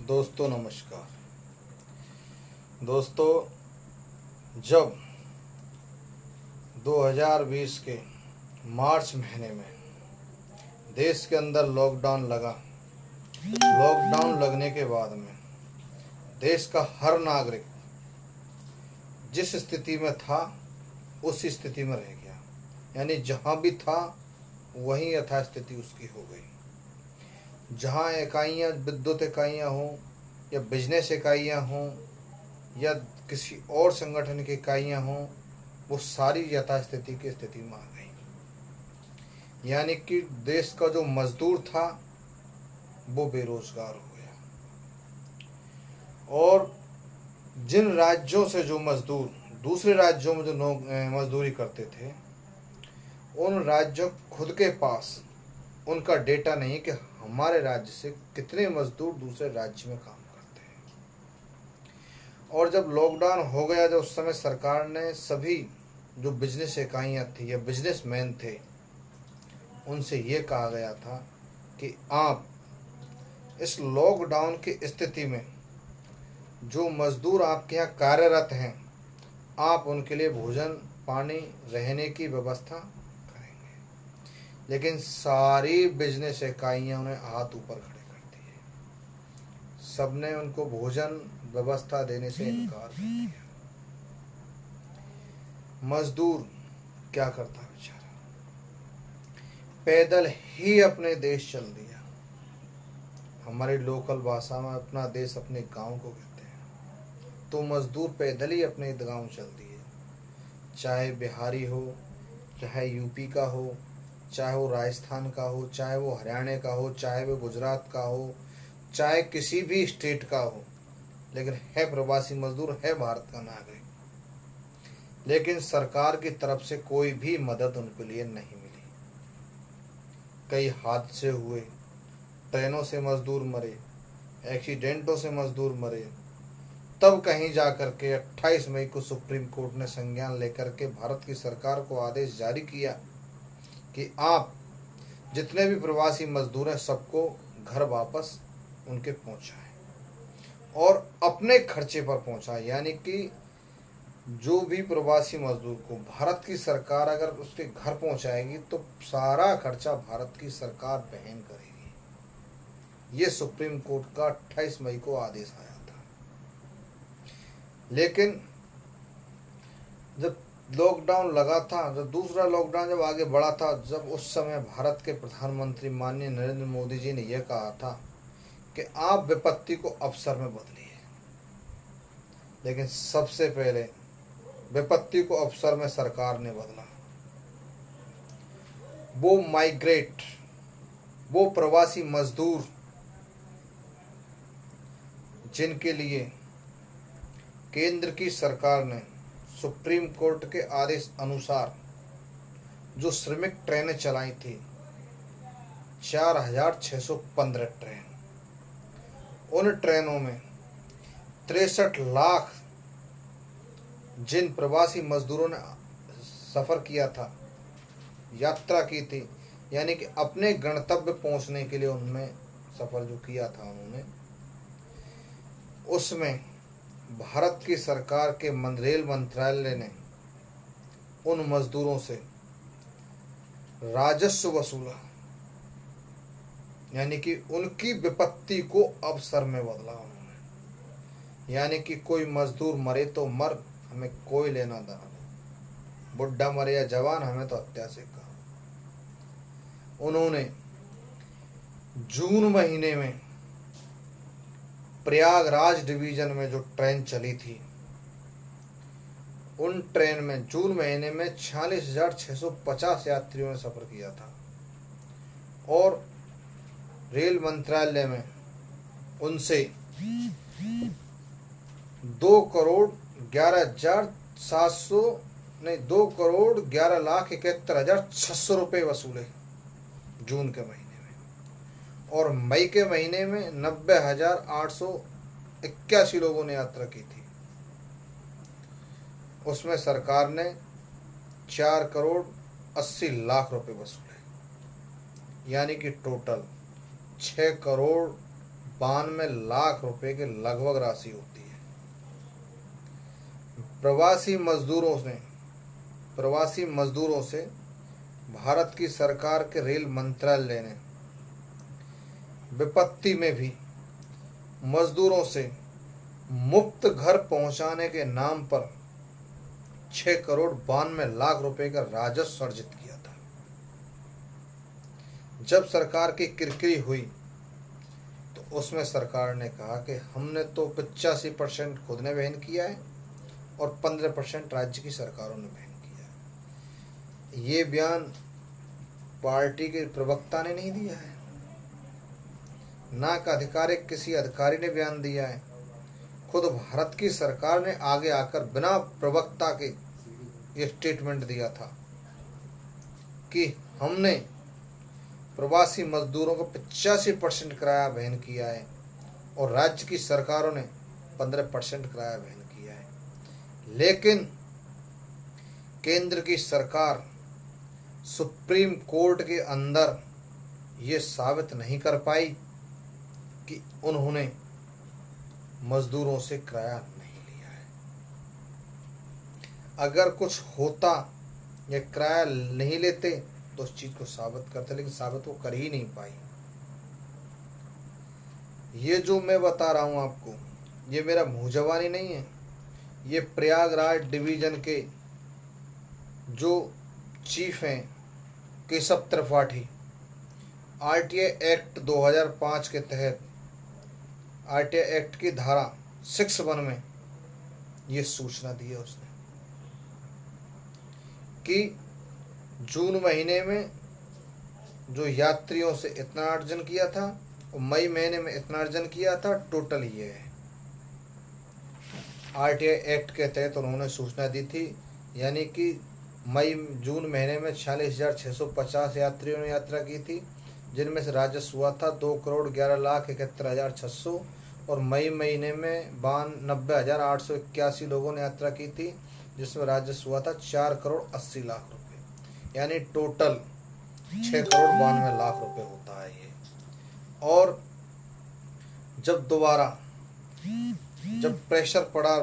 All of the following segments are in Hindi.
दोस्तों नमस्कार। दोस्तों, जब 2020 के मार्च महीने में देश के अंदर लॉकडाउन लगा, लॉकडाउन लगने के बाद में देश का हर नागरिक जिस स्थिति में था उस स्थिति में रह गया। यानी जहाँ भी था वहीं यथास्थिति उसकी हो गई। जहाँ इकाइयाँ, विद्युत इकाइयाँ हों या बिजनेस इकाइयाँ हों या किसी और संगठन की इकाइयाँ हों, वो सारी यथास्थिति की स्थिति में आ गई। यानी कि देश का जो मजदूर था वो बेरोजगार हो गया, और जिन राज्यों से जो मजदूर दूसरे राज्यों में जो मजदूरी करते थे, उन राज्यों खुद के पास उनका डेटा नहीं कि हमारे राज्य से कितने मजदूर दूसरे राज्य में काम करते हैं। और जब लॉकडाउन हो गया, जब उस समय सरकार ने सभी जो बिजनेस इकाइयाँ थी या बिजनेसमैन थे, उनसे ये कहा गया था कि आप इस लॉकडाउन की स्थिति में जो मजदूर आपके यहाँ कार्यरत हैं, आप उनके लिए भोजन, पानी, रहने की व्यवस्था। लेकिन सारी बिजनेस इकाइयाँ उन्हें हाथ ऊपर खड़े कर दिए। सबने उनको भोजन व्यवस्था देने से इनकार कर दिया। मजदूर क्या करता बेचारा, पैदल ही अपने देश चल दिया। हमारी लोकल भाषा में अपना देश अपने गांव को कहते हैं। तो मजदूर पैदल ही अपने गांव चल दिए, चाहे बिहारी हो, चाहे यूपी का हो, चाहे वो राजस्थान का हो, चाहे वो हरियाणा का हो, चाहे वो गुजरात का हो, चाहे किसी भी स्टेट का हो, लेकिन है प्रवासी मजदूर, है भारत का नागरिक। लेकिन सरकार की तरफ से कोई भी मदद उनके लिए नहीं मिली। कई हादसे हुए, ट्रेनों से मजदूर मरे, एक्सीडेंटों से मजदूर मरे। तब कहीं जाकर के 28 मई को सुप्रीम कोर्ट ने संज्ञान लेकर के भारत की सरकार को आदेश जारी किया कि आप जितने भी प्रवासी मजदूर हैं सबको घर वापस उनके पहुंचाएं और अपने खर्चे पर पहुंचाएं। यानी कि जो भी प्रवासी मजदूर को भारत की सरकार अगर उसके घर पहुंचाएगी तो सारा खर्चा भारत की सरकार वहन करेगी। ये सुप्रीम कोर्ट का 28 मई को आदेश आया था। लेकिन जब लॉकडाउन लगा था, जब दूसरा लॉकडाउन जब आगे बढ़ा था, जब उस समय भारत के प्रधानमंत्री माननीय नरेंद्र मोदी जी ने यह कहा था कि आप विपत्ति को अवसर में बदलिए। लेकिन सबसे पहले विपत्ति को अवसर में सरकार ने बदला। वो माइग्रेट, वो प्रवासी मजदूर जिनके लिए केंद्र की सरकार ने सुप्रीम कोर्ट के आदेश अनुसार जो श्रमिक ट्रेनें चलाई थी, 4615 ट्रेन, उन ट्रेनों में 63 लाख जिन प्रवासी मजदूरों ने सफ़र किया था, यात्रा की थी, यानी कि अपने गंतव्य पहुंचने के लिए उनमें सफ़र जो किया था उन्होंने, उसमें भारत की सरकार के रेल मंत्रालय ने उन मजदूरों से राजस्व वसूला। यानी कि उनकी विपत्ति को अवसर में बदला उन्होंने। यानी कि कोई मजदूर मरे तो मर, हमें कोई लेना देना नहीं। बुढ़ा मरे या जवान, हमें तो हत्या से कहा। उन्होंने जून महीने में प्रयागराज डिवीजन में जो ट्रेन चली थी, उन ट्रेन में जून महीने में 46,650 यात्रियों ने सफर किया था। और रेल मंत्रालय में उनसे 2,11,600 रुपये वसूले जून के महीने में। और मई के महीने में 90,881 लोगों ने यात्रा की थी। उसमें सरकार ने 4,80,00,000 रुपये वसूले। यानी कि टोटल 6,62 92 लाख रुपए के लगभग राशि होती है। प्रवासी मजदूरों से भारत की सरकार के रेल मंत्रालय ने विपत्ति में भी मजदूरों से मुफ्त घर पहुंचाने के नाम पर 6 करोड़ 92 लाख रुपए का राजस्व अर्जित किया था। जब सरकार की किरकिरी हुई तो उसमें सरकार ने कहा कि हमने तो 85% खुद ने वहन किया है और 15% राज्य की सरकारों ने वहन किया है। ये बयान पार्टी के प्रवक्ता ने नहीं दिया है, ना का आधिकारिक किसी अधिकारी ने बयान दिया है। खुद भारत की सरकार ने आगे आकर बिना प्रवक्ता के ये स्टेटमेंट दिया था कि हमने प्रवासी मजदूरों को 85% किराया वहन किया है और राज्य की सरकारों ने 15% किराया वहन किया है। लेकिन केंद्र की सरकार सुप्रीम कोर्ट के अंदर ये साबित नहीं कर पाई कि उन्होंने मजदूरों से किराया नहीं लिया है। अगर कुछ होता या किराया नहीं लेते तो उस चीज को साबित करते, लेकिन साबित वो कर ही नहीं पाई। ये जो मैं बता रहा हूं आपको, ये मेरा मुंह जबानी नहीं है। ये प्रयागराज डिवीजन के जो चीफ हैं केशव त्रिपाठी, आरटीआई एक्ट 2005 के तहत आरटीआई एक्ट की धारा 61 में ये सूचना दी है उसने कि जून महीने में जो यात्रियों से इतना अर्जन किया था और मई महीने में इतना अर्जन किया था, टोटल ये है। आरटीआई एक्ट के तहत उन्होंने सूचना दी थी, यानी कि जून महीने में 46,650 यात्रियों ने यात्रा की थी, जिनमें से राजस्व हुआ था 2,11,71,600 और मई महीने में 90,881 लोगों ने यात्रा की थी, जिसमें राजस्व हुआ था 4,80,00,000 रुपये, यानी टोटल 6,92,00,000 रुपये होता है ये। और जब दोबारा प्रेशर पड़ा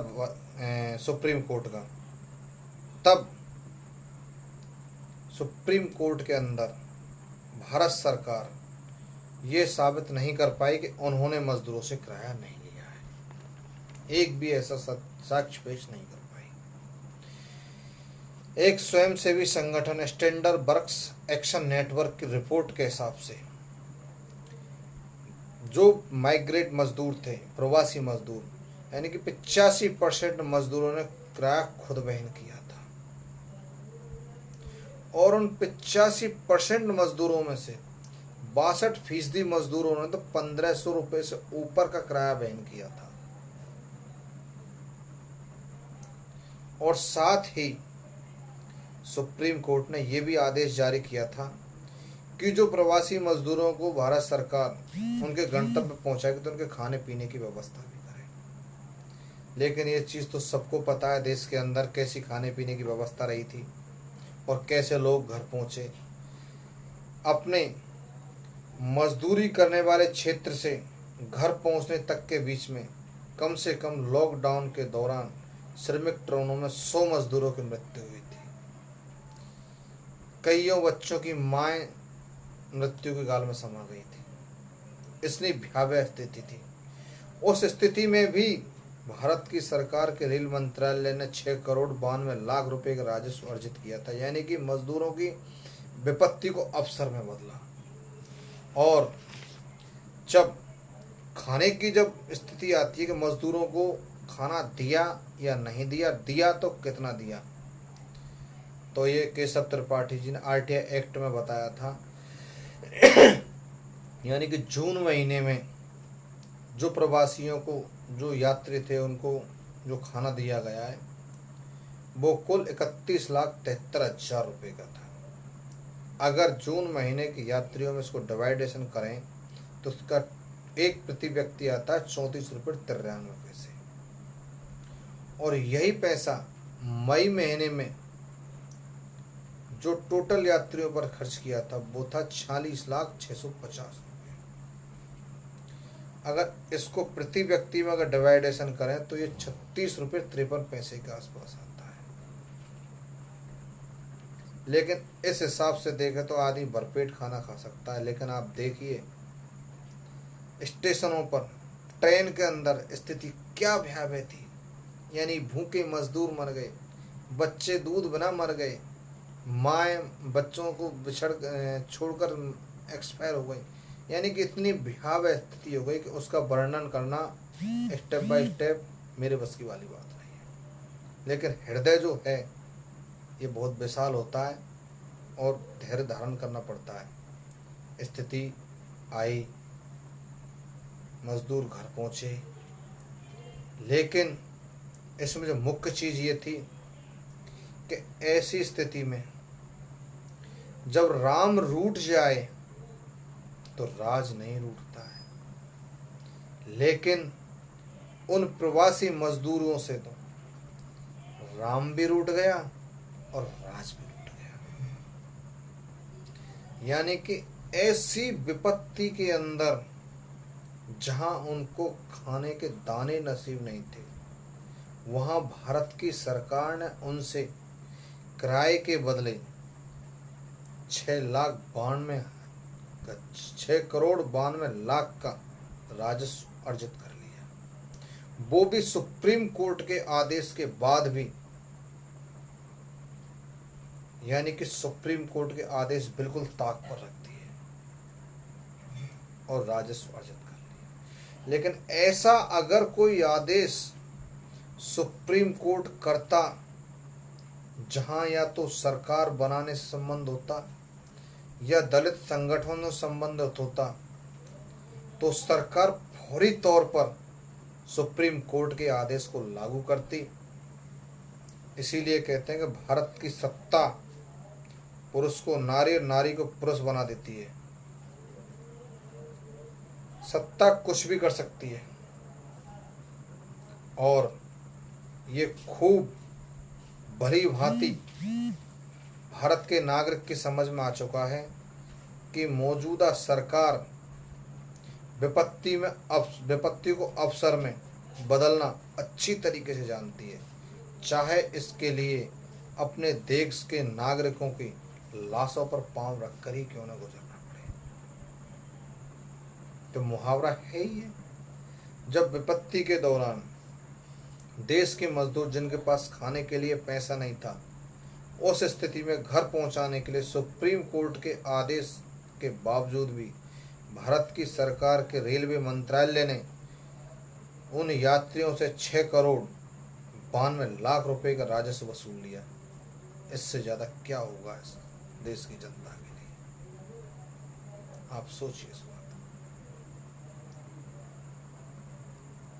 सुप्रीम कोर्ट का, तब सुप्रीम कोर्ट के अंदर भारत सरकार ये साबित नहीं कर पाई कि उन्होंने मजदूरों से किराया नहीं लिया है। एक भी ऐसा साक्ष्य पेश नहीं कर पाई। एक स्वयंसेवी संगठन स्टैंडर्ड वर्क्स एक्शन नेटवर्क की रिपोर्ट के हिसाब से जो माइग्रेट मजदूर थे, प्रवासी मजदूर, यानी कि 85% मजदूरों ने किराया खुद वहन किया था और उन 85% मजदूरों में से 62% मजदूरों ने तो 1,500 रुपये से ऊपर का किराया वहन किया था। और साथ ही सुप्रीम कोर्ट ने यह भी आदेश जारी किया था कि जो प्रवासी मजदूरों को भारत सरकार उनके गंतव्य पहुंचाएगी तो उनके खाने पीने की व्यवस्था भी करे। लेकिन ये चीज़ तो सबको पता है, देश के अंदर कैसी खाने पीने की व्यवस्था रही थी और कैसे लोग घर पहुंचे। अपने मजदूरी करने वाले क्षेत्र से घर पहुंचने तक के बीच में कम से कम लॉकडाउन के दौरान श्रमिक ट्रेनों में 100 मजदूरों की मृत्यु हुई थी। कईयों बच्चों की माएँ मृत्यु के गाल में समा गई थी। इतनी भयावह स्थिति थी। उस स्थिति में भी भारत की सरकार के रेल मंत्रालय ने 6,92,00,000 रुपए का राजस्व अर्जित किया था, यानी कि मजदूरों की विपत्ति को अवसर में बदला। और जब खाने की स्थिति आती है कि मजदूरों को खाना दिया या नहीं दिया तो कितना दिया, तो ये केशव त्रिपाठी जी ने आरटीआई एक्ट में बताया था यानी कि जून महीने में जो प्रवासियों को, जो यात्री थे, उनको जो खाना दिया गया है वो कुल 31,73,000 रुपये का था। अगर जून महीने के यात्रियों में इसको डिवाइडेशन करें तो उसका एक प्रति व्यक्ति आता है 34,93 पैसे। और यही पैसा मई महीने में जो टोटल यात्रियों पर खर्च किया था वो था 46,650 रुपये। अगर इसको प्रति व्यक्ति में अगर डिवाइडेशन करें तो ये 36 रुपये 53 पैसे के आसपास आता है। लेकिन इस हिसाब से देखें तो आदमी भरपेट खाना खा सकता है। लेकिन आप देखिए स्टेशनों पर, ट्रेन के अंदर स्थिति क्या भयावह थी। यानी भूखे मजदूर मर गए, बच्चे दूध बिना मर गए, माएँ बच्चों को छोड़कर एक्सपायर हो गई। यानी कि इतनी भयावह स्थिति हो गई कि उसका वर्णन करना स्टेप बाय स्टेप मेरे बस की वाली बात नहीं है। लेकिन हृदय जो है ये बहुत विशाल होता है और धैर्य धारण करना पड़ता है। स्थिति आई, मजदूर घर पहुंचे, लेकिन इसमें जो मुख्य चीज़ ये थी कि ऐसी स्थिति में जब राम रूठ जाए तो राज नहीं रूठता है। लेकिन उन प्रवासी मजदूरों से तो राम भी रूठ गया और राज भी रूठ गया। यानी कि ऐसी विपत्ति के अंदर जहां उनको खाने के दाने नसीब नहीं थे, वहां भारत की सरकार ने उनसे किराए के बदले 6,92,00,000 का राजस्व अर्जित कर लिया। वो भी सुप्रीम कोर्ट के आदेश के बाद भी। यानी कि सुप्रीम कोर्ट के आदेश बिल्कुल ताक पर रख दिए और राजस्व अर्जित कर लिया। लेकिन ऐसा अगर कोई आदेश सुप्रीम कोर्ट करता जहां या तो सरकार बनाने से संबंध होता या दलित संगठनों से संबंधित होता, तो सरकार फौरी तौर पर सुप्रीम कोर्ट के आदेश को लागू करती। इसीलिए कहते हैं कि भारत की सत्ता पुरुष को नारी और नारी को पुरुष बना देती है। सत्ता कुछ भी कर सकती है और ये खूब भली भांति भारत के नागरिक की समझ में आ चुका है कि मौजूदा सरकार विपत्ति को अवसर में बदलना अच्छी तरीके से जानती है, चाहे इसके लिए अपने देश के नागरिकों की लाशों पर पांव रखकर ही क्यों न गुजरना पड़े। तो मुहावरा है ही है, जब विपत्ति के दौरान देश के मजदूर जिनके पास खाने के लिए पैसा नहीं था, उस स्थिति में घर पहुंचाने के लिए सुप्रीम कोर्ट के आदेश के बावजूद भी भारत की सरकार के रेलवे मंत्रालय ने उन यात्रियों से 6,92,00,000 रुपए का राजस्व वसूल लिया। इससे ज़्यादा क्या होगा इस देश की जनता के लिए, आप सोचिए।